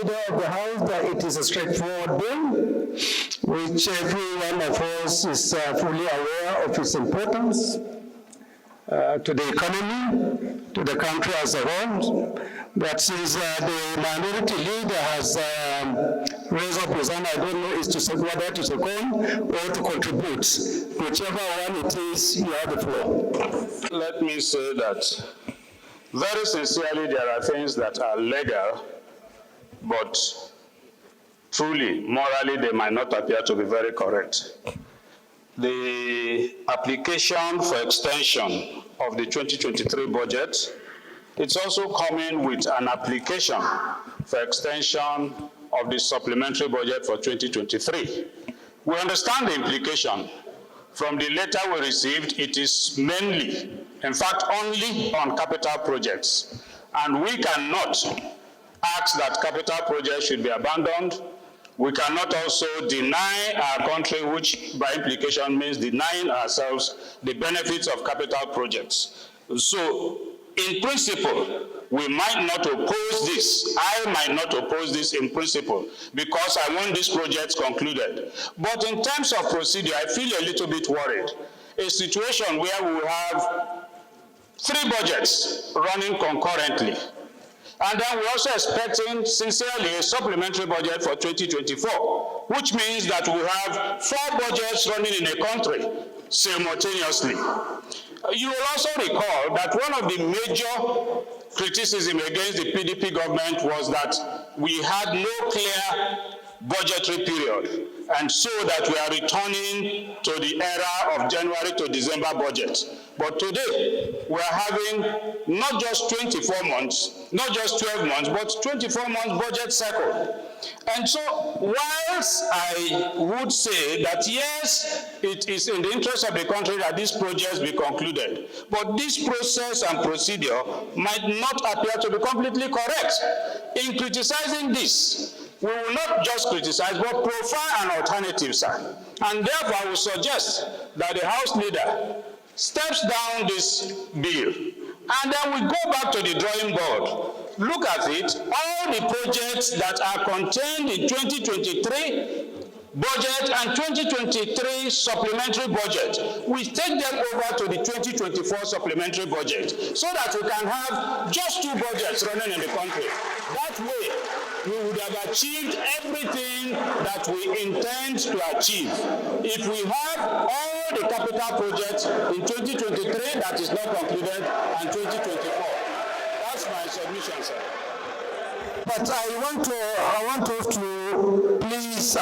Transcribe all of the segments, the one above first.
Leader of the House that it is a straightforward bill, which every one of us is fully aware of its importance to the economy, to the country as a whole. But since the minority leader has raised up his hand, I don't know is to say whether to second or to contribute. Whichever one it is, you have the floor. Let me say that very sincerely, there are things that are legal, but truly, morally, they might not appear to be very correct. The application for extension of the 2023 budget, it's also coming with an application for extension of the supplementary budget for 2023. We understand the implication. From the letter we received, it is mainly, in fact, only on capital projects. And we cannot ask that capital projects should be abandoned. We cannot also deny our country, which by implication means denying ourselves the benefits of capital projects. So, in principle, we might not oppose this. I might not oppose this in principle because I want these projects concluded. But in terms of procedure, I feel a little bit worried. A situation where we will have 3 budgets running concurrently. And then we're also expecting, sincerely, a supplementary budget for 2024, which means that we have 4 budgets running in a country simultaneously. You will also recall that one of the major criticism against the PDP government was that we had no clear budgetary period, and so that we are returning to the era of January to December budget. But today, we are having not just 24 months, not just 12 months, but 24 months budget cycle. And so, whilst I would say that yes, it is in the interest of the country that these projects be concluded, but this process and procedure might not appear to be completely correct. In criticizing this, we will not just criticize, but profile an alternative, sir. And therefore, I will suggest that the House leader steps down this bill, and then we go back to the drawing board. Look at it, all the projects that are contained in 2023 budget and 2023 supplementary budget, we take them over to the 2024 supplementary budget so that we can have just 2 budgets running in the country. That way, we would have achieved everything that we intend to achieve. If we have all the capital projects in 2023 that is not concluded and 2024. That's my submission, sir. But I want us to please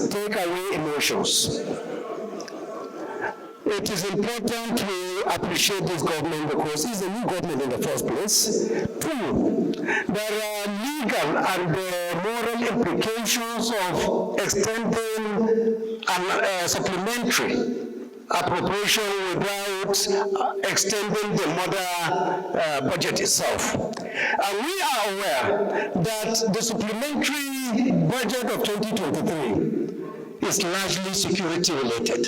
take away emotions. It is important to appreciate this government because it's a new government in the first place. 2, there are legal and moral implications of extending a supplementary appropriation without extending the mother budget itself. And we are aware that the supplementary budget of 2023 is largely security related.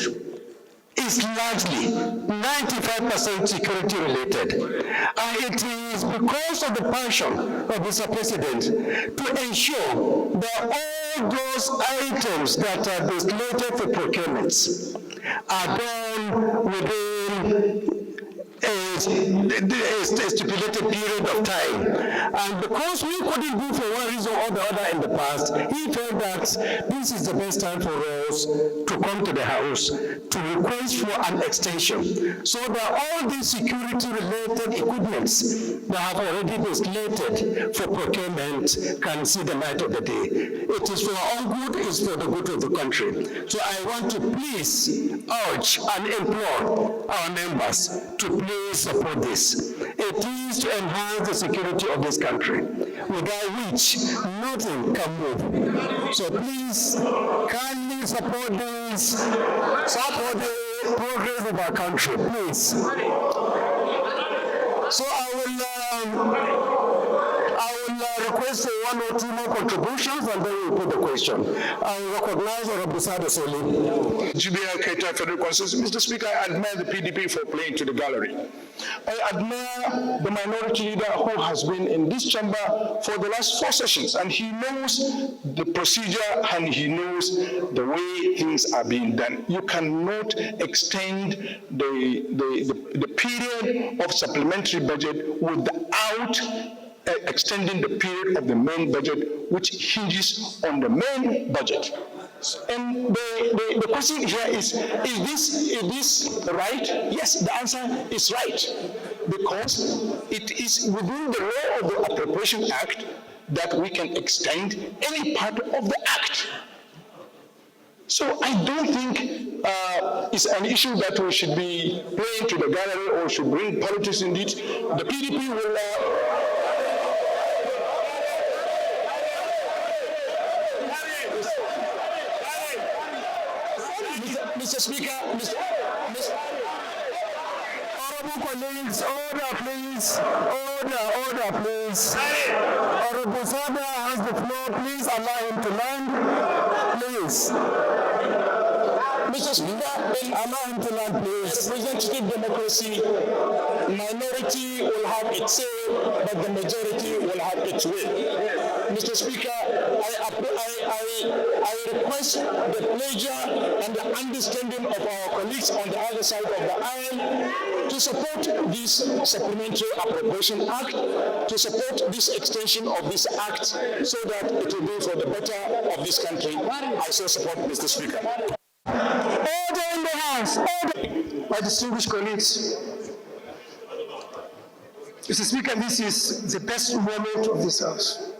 It's largely 95% security related. And it is because of the passion of Mr. President to ensure that all those items that are slated for procurements are done within a stipulated period of time. And because we couldn't do for one reason or the other in the past, he felt that this is the best time for us to come to the House to request for an extension so that all these security-related equipments that have already been slated for procurement can see the light of the day. It is for our own good, it's for the good of the country. So I want to please urge and implore our members to please support this. It is to enhance the security of this country, without which nothing can move. So please kindly support this, support the progress of our country, please. So I will request for 1 or 2 more contributions, and then we'll put the question. I recognize Honorable Sada Soli. GBL Keita Federal Constituency. Mr. Speaker, I admire the PDP for playing to the gallery. I admire the minority leader who has been in this chamber for the last 4 sessions, and he knows the procedure and he knows the way things are being done. You cannot extend the period of supplementary budget without extending the period of the main budget, which hinges on the main budget. And the question here is this right? Yes, the answer is right, because it is within the law of the Appropriation Act that we can extend any part of the act. So I don't think it's an issue that we should be playing to the gallery or should bring politics in it. The PDP will... Mr. Speaker, honorable colleagues, order please, order please. Honorable Sada has the floor, please allow him to land, please. Mr. Speaker, allow him to land, please. Representative democracy, minority will have its say, but the majority will have its way. Mr. Speaker, I request the pleasure and the understanding of our colleagues on the other side of the aisle to support this Supplementary Appropriation Act, to support this extension of this act so that it will be for the better of this country. I so support, Mr. Speaker. Order in the House. Order. My distinguished colleagues, Mr. Speaker, this is the best moment of this House,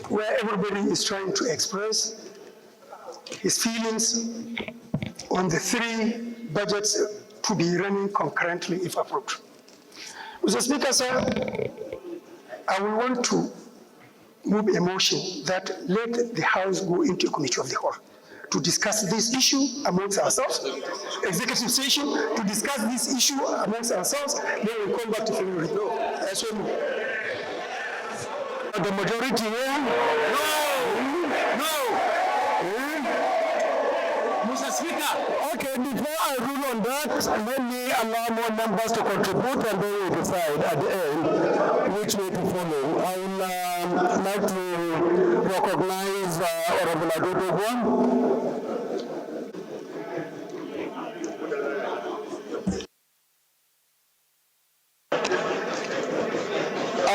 where everybody is trying to express his feelings on the 3 budgets to be running concurrently if approved. Mr. Speaker, sir, I will want to move a motion that let the House go into a committee of the whole to discuss this issue amongst ourselves, executive session to discuss this issue amongst ourselves, then we'll come back to February. No, that's what the majority will? No. Mr. Speaker. Okay, before I rule on that, let me allow more members to contribute and then we'll decide at the end which way to follow. I would like to recognize Honorable Adodogwa.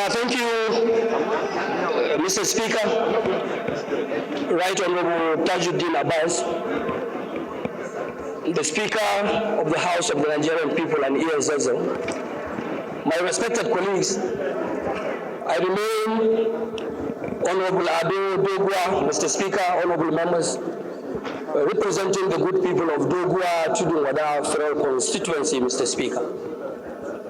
Thank you, Mr. Speaker. Right Honorable Tajuddin Abbas, the Speaker of the House of the Nigerian People and ESZ. My respected colleagues, I remain Honorable Ado Dogwa, Mr. Speaker, honorable members, representing the good people of Dogwa, Tudunwada Federal Constituency, Mr. Speaker.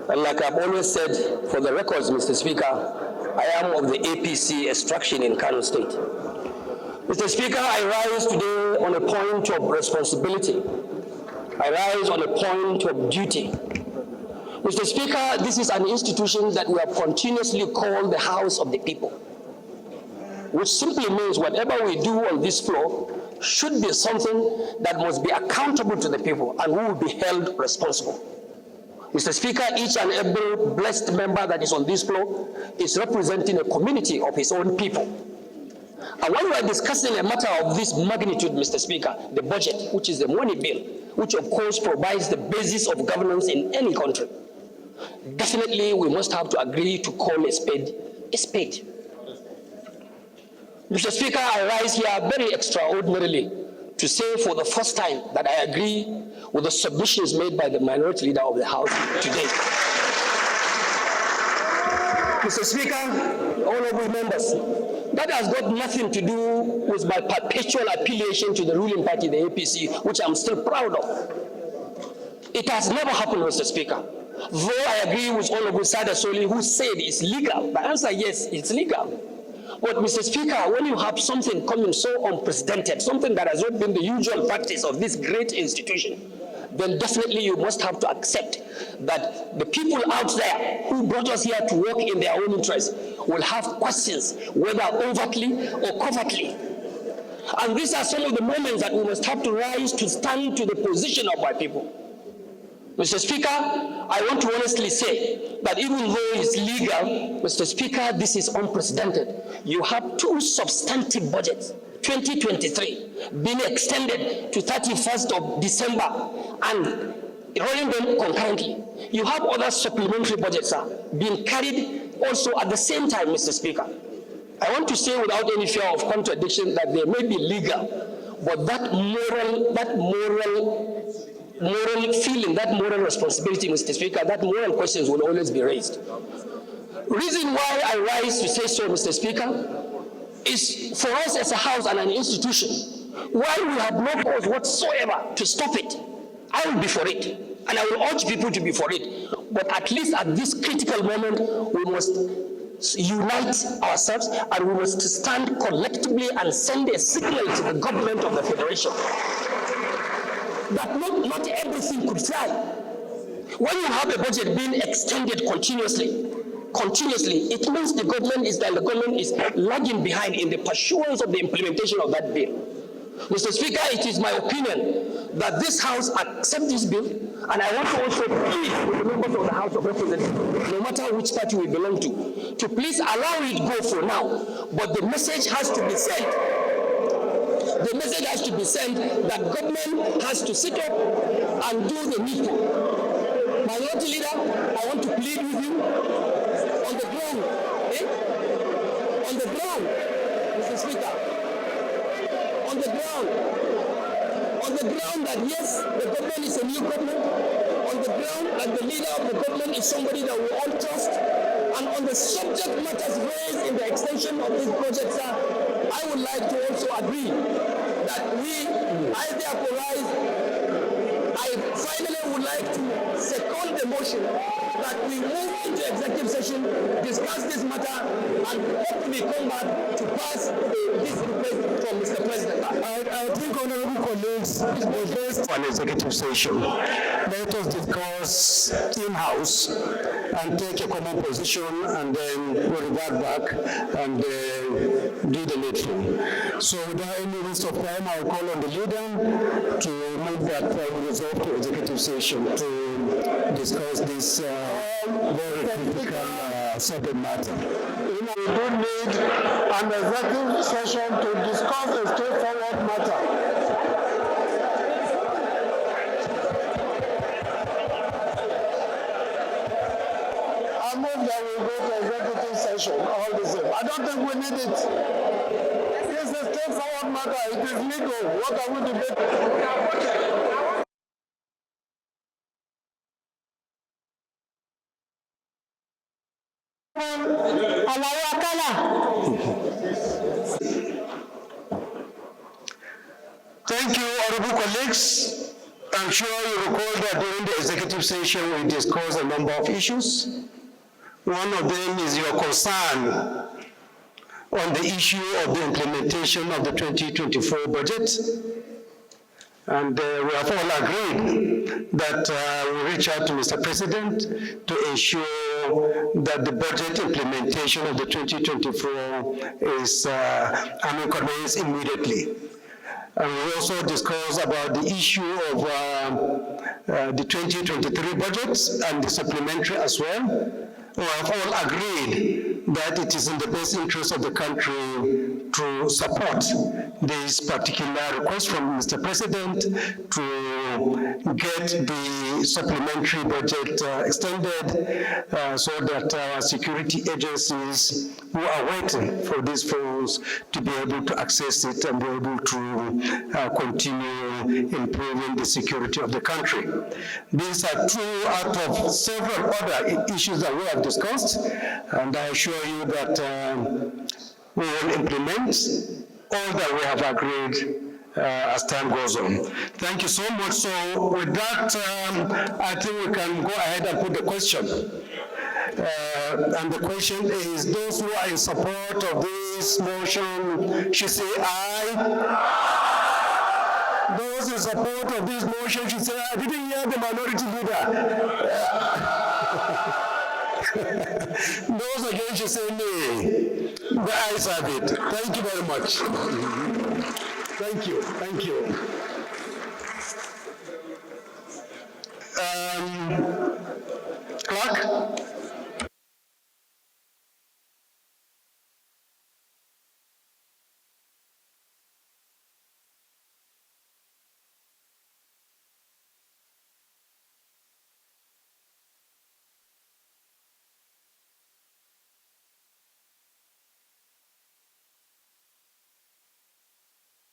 And like I've always said, for the records, Mr. Speaker, I am of the APC extraction in Kano State. Mr. Speaker, I rise today on a point of responsibility. I rise on a point of duty. Mr. Speaker, this is an institution that we have continuously called the House of the People, which simply means whatever we do on this floor should be something that must be accountable to the people and who will be held responsible. Mr. Speaker, each and every blessed member that is on this floor is representing a community of his own people. And when we are discussing a matter of this magnitude, Mr. Speaker, the budget, which is the money bill, which of course provides the basis of governance in any country, definitely we must have to agree to call a spade a spade. Mr. Speaker, I rise here very extraordinarily to say for the first time that I agree with the submissions made by the minority leader of the House today. Mr. Speaker, honorable members, that has got nothing to do with my perpetual affiliation to the ruling party, the APC, which I'm still proud of. It has never happened, Mr. Speaker. Though I agree with Honorable Sada Soli, who said it's legal. The answer, yes, it's legal. But Mr. Speaker, when you have something coming so unprecedented, something that has not been the usual practice of this great institution, then definitely you must have to accept that the people out there who brought us here to work in their own interest will have questions, whether overtly or covertly. And these are some of the moments that we must have to rise to stand to the position of our people. Mr. Speaker, I want to honestly say that even though it's legal, Mr. Speaker, this is unprecedented. You have two substantive budgets, 2023, being extended to 31st of December and running them concurrently. You have other supplementary budgets being carried also at the same time, Mr. Speaker. I want to say without any fear of contradiction that they may be legal, but that moral feeling, that moral responsibility, Mr. Speaker, that moral questions will always be raised. Reason why I rise to say so, Mr. Speaker, is for us as a house and an institution, while we have no cause whatsoever to stop it, I will be for it, and I will urge people to be for it. But at least at this critical moment, we must unite ourselves and we must stand collectively and send a signal to the government of the Federation that not everything could fly. When you have a budget being extended continuously, it means the government is lagging behind in the pursuance of the implementation of that bill. Mr. Speaker, it is my opinion that this House accept this bill, and I want to also plead with the members of the House of Representatives, no matter which party we belong to please allow it go for now, but the message has to be sent. The message has to be sent that government has to sit up and do the needful. Minority Leader, I want to plead with you on the ground, on the ground, Mr. Speaker, on the ground that yes, the government is a new government, on the ground that the leader of the government is somebody that we all trust, and on the subject matters raised in the extension of this project, sir, I would like to also agree that I therefore I finally would like to second the motion that we move into executive session, discuss this matter, and hopefully come back to pass this request from Mr. President. I think, honorable colleagues, the best an executive session. Let us discuss in-house and take a common position, and then we'll revert back and do the needful. So without any waste of time, I'll call on the leader to move that we resolve to executive session to discuss this very critical subject matter. We do need an executive session to discuss a straightforward matter. I move that we go to executive session all the same. I don't think we need it. It's a straightforward matter. It is legal. What are we debating? Thank you, honorable colleagues. I'm sure you recall that during the executive session we discussed a number of issues. One of them is your concern on the issue of the implementation of the 2024 budget. And we have all agreed that we reach out to Mr. President to ensure that the budget implementation of the 2024 is commenced immediately. And we also discussed about the issue of the 2023 budget and the supplementary as well. We have all agreed that it is in the best interest of the country to support this particular request from Mr. President to get the supplementary budget extended so that our security agencies who are waiting for these funds to be able to access it and be able to continue improving the security of the country. These are two out of several other issues that we have discussed, and I assure you that we will implement all that we have agreed as time goes on. Thank you so much. So with that, I think we can go ahead and put the question. And the question is, those who are in support of this motion should say aye. Those in support of this motion should say, I didn't hear the minority leader. Those against should say nay. The ayes have it. Thank you very much. Thank you. Thank you. Clerk?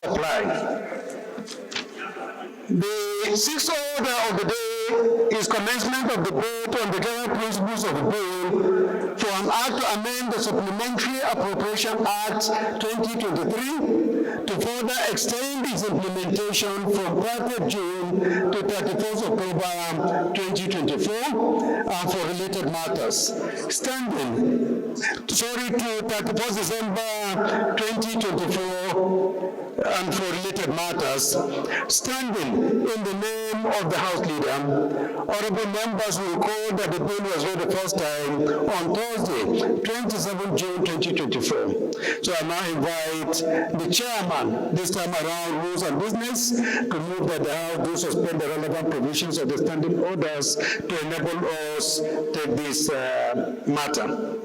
Apply. The sixth order of the day is commencement of debate on the general principles of the bill for an act to amend the Supplementary Appropriation Act 2023 to further extend its implementation from 30th June to 31st October 2024 and for related matters. To 31st December 2024 and for related matters, standing in the name of the House Leader, honorable members will recall that the bill was read the first time on Thursday, 27 June 2024. So I now invite the chairman, this time around Rules and Business, to move that the House do suspend the relevant provisions of the standing orders to enable us take this matter.